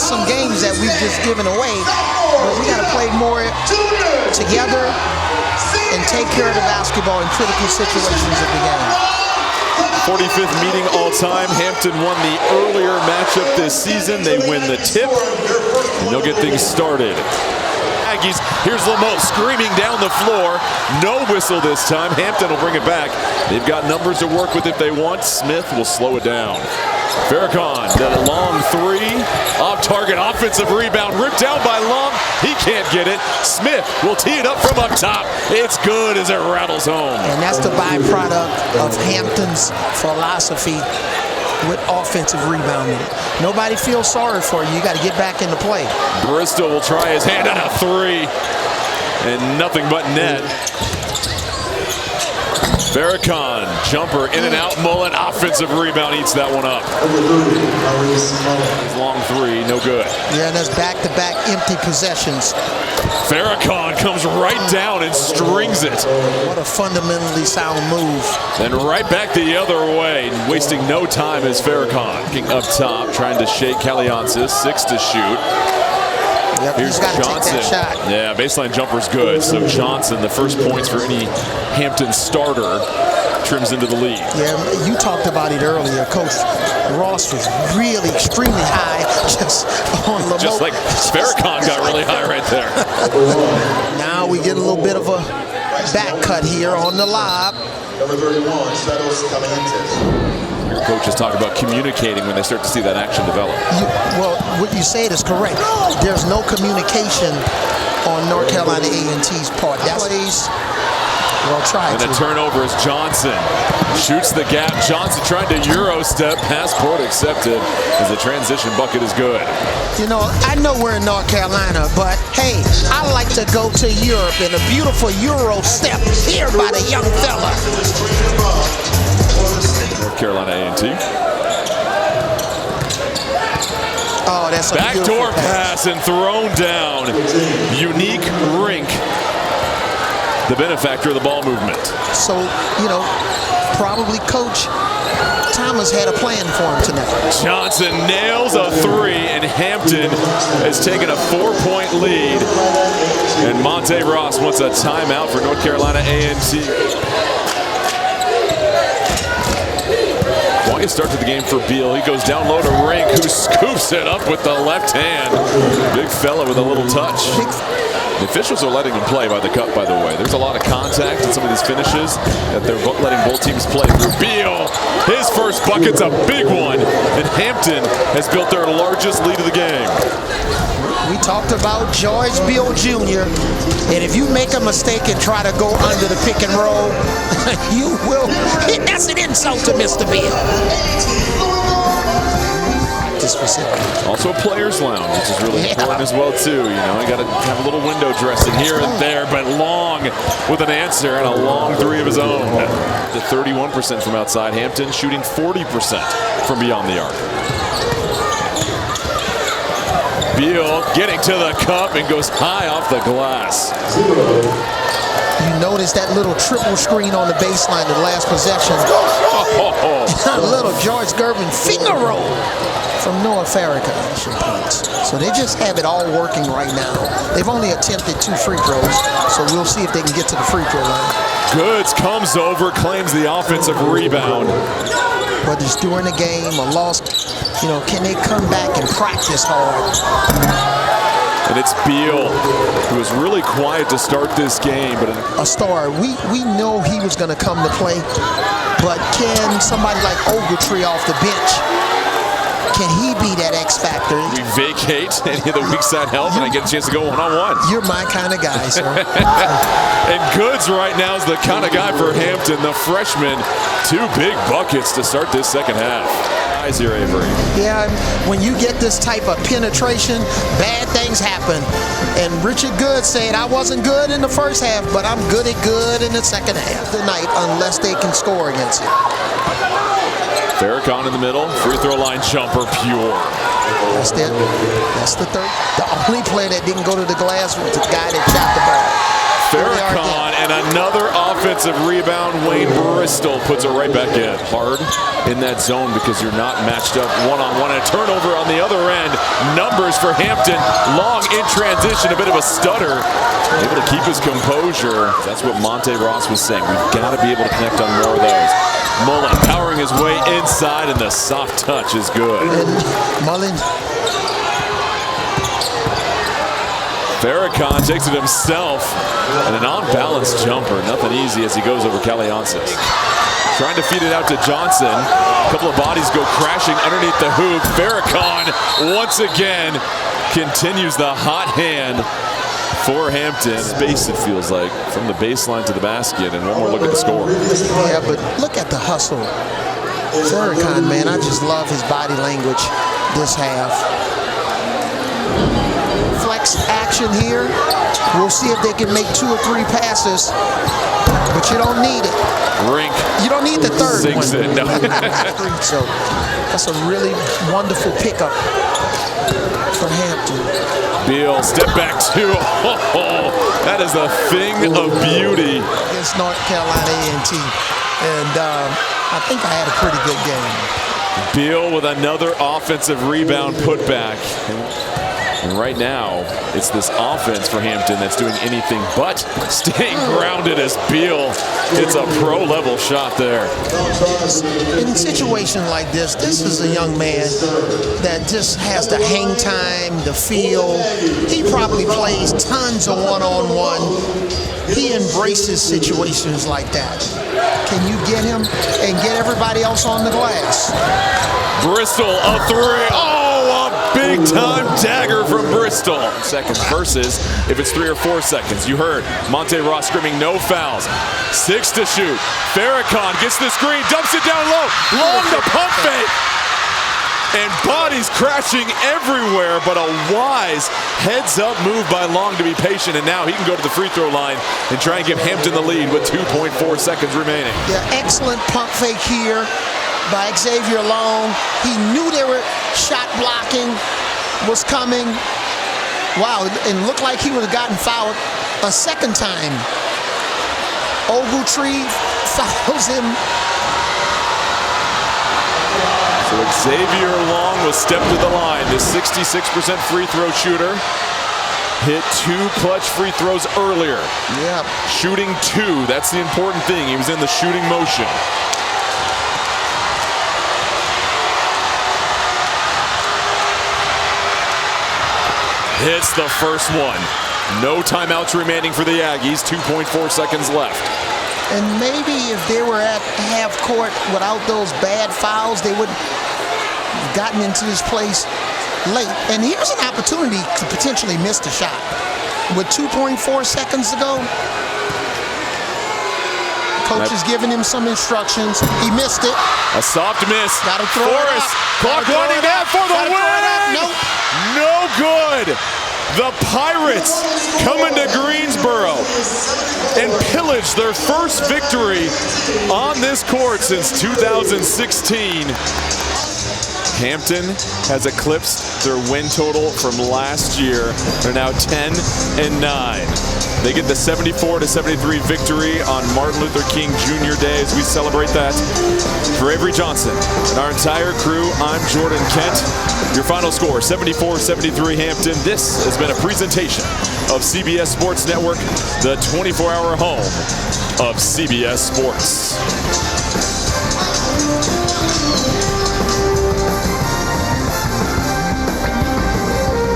some games that we've just given away, but we got to play more together and take care of the basketball in critical situations of the game. 45th meeting all time. Hampton won the earlier matchup this season. They win the tip, and they'll get things started. Aggies, here's Lamont screaming down the floor. No whistle this time. Hampton will bring it back. They've got numbers to work with if they want. Smith will slow it down. Farrakhan, the long three, off target, offensive rebound, ripped down by Long. He can't get it. Smith will tee it up from up top. It's good as it rattles home. And that's the byproduct of Hampton's philosophy with offensive rebounding. Nobody feels sorry for you. You got to get back into play. Bristol will try his hand at a three, and nothing but net. Farrakhan, jumper, in and out, Mullen, offensive rebound, eats that one up. Long three, no good. Yeah, and that's back-to-back empty possessions. Farrakhan comes right down and strings it. What a fundamentally sound move. Then right back the other way, wasting no time as Farrakhan. Looking up top, trying to shake Kaliansis, 6 to shoot. Yep, here's Johnson. Yeah, baseline jumper's good. So Johnson, the first points for any Hampton starter, trims into the lead. Yeah, you talked about it earlier. Coach Ross was really extremely high just on Lamont. Just like Farrakhan got really high right there. Now we get a little bit of a back cut here on the lob. Number 31, Settles Calientes. Your coaches talk about communicating when they start to see that action develop. Well, what you said is correct. There's no communication on North Carolina A&T's part. That plays. Well, try and a turnover as Johnson shoots the gap. Johnson trying to Euro step. Pass court accepted as the transition bucket is good. You know, I know we're in North Carolina, but hey, I like to go to Europe in a beautiful Euro step here by the young fella. North Carolina A&T. Oh, that's a backdoor pass and thrown down. Unique rink. The benefactor of the ball movement. So, you know, probably Coach Thomas had a plan for him tonight. Johnson nails a three, and Hampton has taken a 4-point lead. And Monte Ross wants a timeout for North Carolina A&T. Quiet start to the game for Beal. He goes down low to Rink, who scoops it up with the left hand. Big fella with a little touch. The officials are letting him play by the cut, by the way. There's a lot of contact in some of these finishes that they're letting both teams play through. Beal, his first bucket's a big one, and Hampton has built their largest lead of the game. We talked about George Beal Jr., and if you make a mistake and try to go under the pick and roll, you will. That's an insult to Mr. Beal. Also a player's lounge, which is really important as well too. You know, you got to have a little window dressing here and there, but Long with an answer and a long three of his own. To 31% from outside. Hampton shooting 40% from beyond the arc. Beal getting to the cup and goes high off the glass. You notice that little triple screen on the baseline, the last possession. A little George Gervin finger roll from Noah Farrakhan. So they just have it all working right now. They've only attempted 2 free throws, so we'll see if they can get to the free throw line. Goods comes over, claims the offensive rebound. Whether it's during the game or lost, you know, can they come back and practice hard? And it's Beal, who was really quiet to start this game. But a star. We know he was going to come to play, but can somebody like Ogletree off the bench, can he be that X factor? We vacate any of the weak side help, and I get a chance to go one-on-one. You're my kind of guy, sir. And Goods right now is the kind of guy for Hampton, the freshman. 2 big buckets to start this second half. Eyes here, Avery. Yeah, when you get this type of penetration, bad things happen. And Richard Goods said, I wasn't good in the first half, but I'm good in the second half tonight, unless they can score against you. Farrakhan in the middle, free throw line jumper, pure. That's the third. The only player that didn't go to the glass was the guy that shot the ball. Farrakhan and another offensive rebound. Wayne Bristol puts it right back in. Hard in that zone because you're not matched up one-on-one. And a turnover on the other end. Numbers for Hampton. Long in transition, a bit of a stutter. Able to keep his composure. That's what Monte Ross was saying. We've got to be able to connect on more of those. Mullen powering his way inside, and the soft touch is good. And Mullen. Farrakhan takes it himself, and an on-balance jumper. Nothing easy as he goes over Kaliansis. Trying to feed it out to Johnson. A couple of bodies go crashing underneath the hoop. Farrakhan once again continues the hot hand for Hampton. Space, it feels like, from the baseline to the basket. And one more look at the score. Yeah, but look at the hustle. Farrakhan, man, I just love his body language this half. Flex action here. We'll see if they can make 2 or 3 passes, but you don't need it. Rink. You don't need the third sinks one. It. No. So that's a really wonderful pickup for Hampton. Beal, step back 2. Oh, that is a thing of beauty. Against North Carolina A&T. And I think I had a pretty good game. Beal with another offensive rebound putback. And right now, it's this offense for Hampton that's doing anything but staying grounded as Beal hits a pro-level shot there. In a situation like this is a young man that just has the hang time, the feel. He probably plays tons of one-on-one. He embraces situations like that. Can you get him and get everybody else on the glass? Bristol, a 3. Oh, a big-time dagger from Bristol. Seconds versus if it's 3 or 4 seconds. You heard Monte Ross screaming no fouls. 6 to shoot. Farrakhan gets the screen, dumps it down low. Long the pump fake. And bodies crashing everywhere, but a wise heads-up move by Long to be patient, and now he can go to the free throw line and try and give Hampton the lead with 2.4 seconds remaining. Yeah, excellent pump fake here by Xzavier Long. He knew there were shot blocking was coming. Wow, it looked like he would have gotten fouled a second time. Ogletree fouls him. So Xzavier Long will step to the line. The 66% free throw shooter hit 2 clutch free throws earlier. Yeah. Shooting 2, that's the important thing. He was in the shooting motion. Hits the first one. No timeouts remaining for the Aggies. 2.4 seconds left. And maybe if they were at half court without those bad fouls, they would have gotten into this place late. And here's an opportunity to potentially miss the shot. With 2.4 seconds to go, coach is giving him some instructions. He missed it. A soft miss. Gotta throw Forrest, clock winding down for the win. Nope. No good. The Pirates coming to Greensboro and pillage their first victory on this court since 2016. Hampton has eclipsed their win total from last year. They're now 10-9. They get the 74-73 victory on Martin Luther King Jr. Day as we celebrate that. For Avery Johnson and our entire crew, I'm Jordan Kent. Your final score, 74-73 Hampton. This has been a presentation of CBS Sports Network, the 24-hour home of CBS Sports.